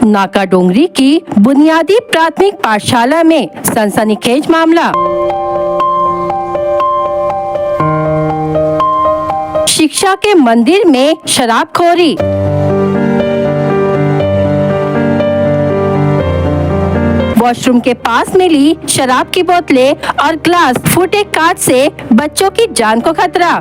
नाका डोंगरी की बुनियादी प्राथमिक पाठशाला में सनसनीखेज मामला। शिक्षा के मंदिर में शराबखोरी। वॉशरूम के पास मिली शराब की बोतलें और ग्लास फूटे कांच से बच्चों की जान को खतरा।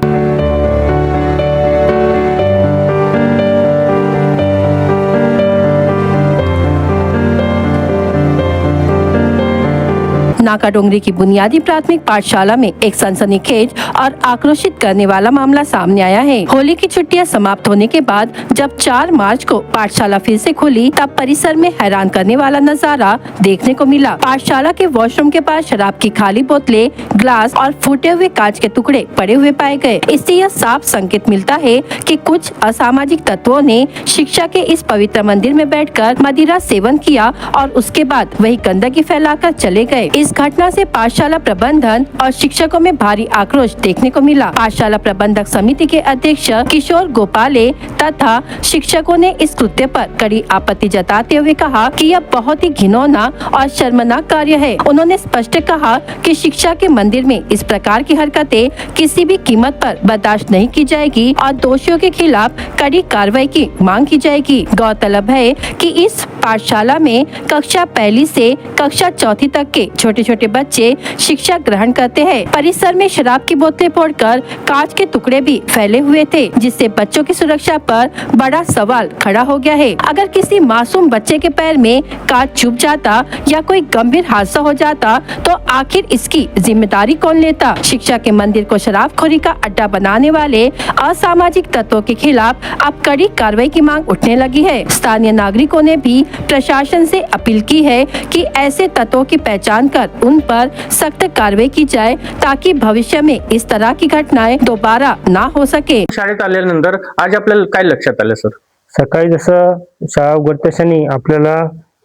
नाका डोंगरी की बुनियादी प्राथमिक पाठशाला में एक सनसनीखेज और आक्रोशित करने वाला मामला सामने आया है। होली की छुट्टियां समाप्त होने के बाद जब 4 मार्च को पाठशाला फिर से खुली, तब परिसर में हैरान करने वाला नजारा देखने को मिला। पाठशाला के वॉशरूम के पास शराब की खाली बोतलें, ग्लास और फूटे हुए कांच के टुकड़े पड़े हुए पाए गए। इससे यह साफ संकेत मिलता है कि कुछ असामाजिक तत्वों ने शिक्षा के इस पवित्र मंदिर में बैठकर मदिरा सेवन किया और उसके बाद वही गंदगी फैलाकर चले गए। इस घटना से पाठशाला प्रबंधन और शिक्षकों में भारी आक्रोश देखने को मिला। पाठशाला प्रबंधक समिति के अध्यक्ष किशोर गोपाले तथा शिक्षकों ने इस कृत्य पर कड़ी आपत्ति जताते हुए कहा कि यह बहुत ही घिनौना और शर्मनाक कार्य है। उन्होंने स्पष्ट कहा कि शिक्षा के मंदिर में इस प्रकार की हरकतें किसी भी कीमत पर बर्दाश्त नहीं की जाएगी और दोषियों के खिलाफ कड़ी कार्रवाई की मांग की जाएगी। गौरतलब है कि इस पाठशाला में कक्षा 1 से कक्षा 4 तक के छोटे छोटे बच्चे शिक्षा ग्रहण करते हैं। परिसर में शराब की बोतलें फोड़कर कांच के टुकड़े भी फैले हुए थे, जिससे बच्चों की सुरक्षा पर बड़ा सवाल खड़ा हो गया है। अगर किसी मासूम बच्चे के पैर में कांच चुभ जाता या कोई गंभीर हादसा हो जाता तो आखिर इसकी जिम्मेदारी कौन लेता? शिक्षा के मंदिर को शराबखोरी का अड्डा बनाने वाले असामाजिक तत्वों के खिलाफ अब कड़ी कार्रवाई की मांग उठने लगी है। स्थानीय नागरिकों ने भी प्रशासन से अपील की है कि ऐसे तत्वों की पहचान कर उन पर सख्त कार्रवाई की जाए, ताकि भविष्य में इस तरह की घटनाएं दोबारा ना हो सके। शाळेत आल्यानंतर आज आपल्याला काय लक्षात आलं सर? सकाळी जसं शाळा उघडते क्षणी आपल्याला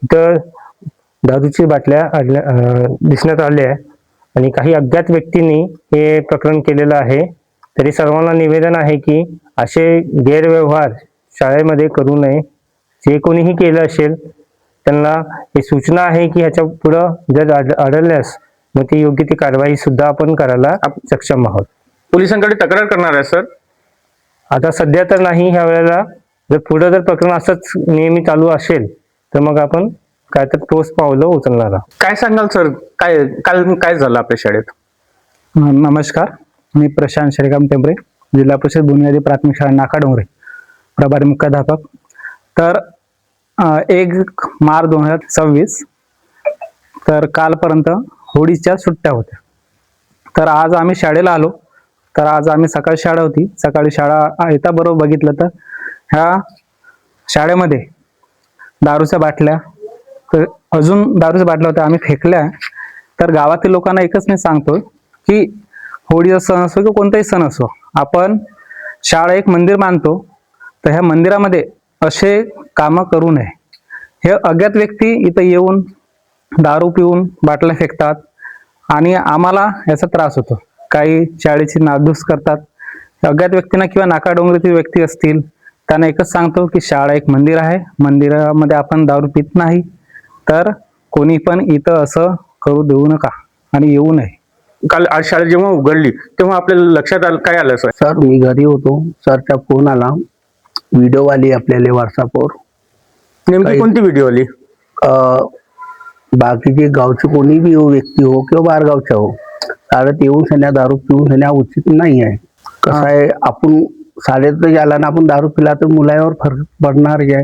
इथं दारूची बाटल्या दिसण्यात आल्या आणि काही अज्ञात व्यक्तींनी हे प्रकरण केलेलं आहे। तरी सर्वांना निवेदन आहे की असे गैरव्यवहार शाळेमध्ये करू नये। जे कोणीही केलं असेल त्यांना ही सूचना आहे की ह्याच्या पुढं जर आढळल्यास मग ती योग्य ती कारवाई सुद्धा आपण करायला सक्षम आहोत। पोलिसांकडे तक्रार करणार आहे सर? आता सध्या तर नाही, ह्या वेळेला जर पुढे जर प्रकरण असंच नेहमी चालू असेल तर मग आपण काय तर ठोस पावलं उचलणार आहोत। काय सांगाल सर, काय झालं आपल्या शाळेत? नमस्कार, मी प्रशांत श्रीकांत टेंबरे, जिल्हा परिषद बुनियादी प्राथमिक शाळा नाका डोंगरे, प्रभारी मुख्याध्यापक। तर 1 मार्च 2026 तर कालपर्यंत होळीच्या सुट्ट्या होत्या। तर आज आम्ही शाळेला आलो, तर आज आम्ही सकाळी शाळा होती, सकाळी शाळा येता बरोबर बघितलं तर ह्या शाळेमध्ये दारूच्या बाटल्या, तर अजून दारूच्या बाटल्या होत्या, आम्ही फेकल्या। तर गावातील लोकांना एकच मी सांगतो की होळीचा सण असो किंवा कोणताही सण असो, आपण शाळा एक मंदिर मानतो, तर ह्या मंदिरामध्ये असे कामं करू नये। हे अज्ञात व्यक्ती इथं येऊन दारू पिऊन बाटल्या फेकतात आणि आम्हाला याचा त्रास होतो। काही शाळेची नासधूस करतात। अज्ञात व्यक्तींना किंवा नाका डोंगरीतील व्यक्ती असतील त्यांना एकच सांगतो की शाळा एक मंदिर आहे, मंदिरामध्ये आपण दारू पित नाही, तर कोणी पण इथं असं करू देऊ नका आणि येऊ नये। काल आज शाळा जेव्हा उघडली तेव्हा आपल्याला लक्षात आलं, काय आलं सर? सर मी घरी होतो, सरचा फोन आला, व्हिडिओ आली आपल्याला व्हॉट्सअपवर। नेमकी कोणती व्हिडिओ आली? बाकीचे गावचे कोणी बी व्यक्ती हो किंवा बाहेर गावच्या हो, शाळेत येऊन सन्या दारू पिऊन सन्या उचित नाही आहे। कसं आहे, आपण शाळेत गेला ना आपण दारू पिला तर मुलावर फरक पडणार आहे।